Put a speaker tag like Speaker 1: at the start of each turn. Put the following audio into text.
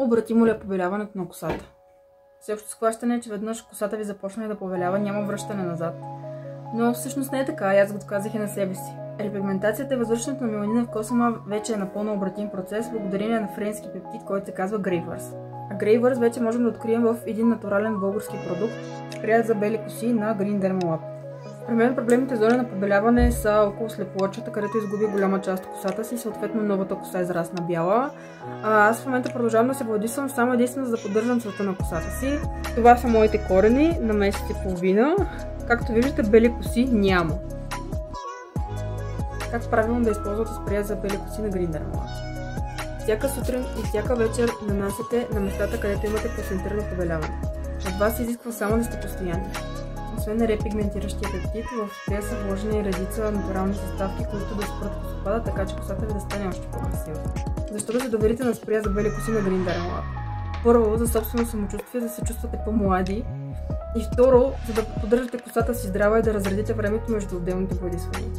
Speaker 1: Обратимо ли е побеляването на косата? Всеобщо схващане е, че веднъж косата ви започне да побелява, няма връщане назад. Но всъщност не е така, аз го доказах и на себе си. Репигментацията и възвръщането на меланина в косъма вече е напълно обратим процес, благодарение на френски пептид, който се казва Greyverse. А Greyverse вече можем да открием в един натурален български продукт, спря за бели коси на Green Derma Lab. При мен проблемните зони на побеляване са около слепоочата, където изгуби голяма част от косата си, съответно новата коса израсна бяла. Аз в момента продължавам да се владисвам само единствено за да поддържам цвета на косата си. Това са моите корени на месец и половина. Както виждате, бели коси няма. Как правилно да използвате спрея за бели коси на Green Derma Lab? Всяка сутрин и всяка вечер нанасяте на местата, където имате концентрирано побеляване. От вас се изисква само да сте постоянни. Освен на репигментиращия пептид, в спрея са вложени редица натурални съставки, които да спрат косопада, така че косата ви да стане още по-красива. Защо да се доверите на спрея за бели коси на Green Derma Lab? Първо, за собствено самочувствие, да се чувствате по-млади. И второ, за да поддържате косата си здрава и да разредите времето между отделните владисвания.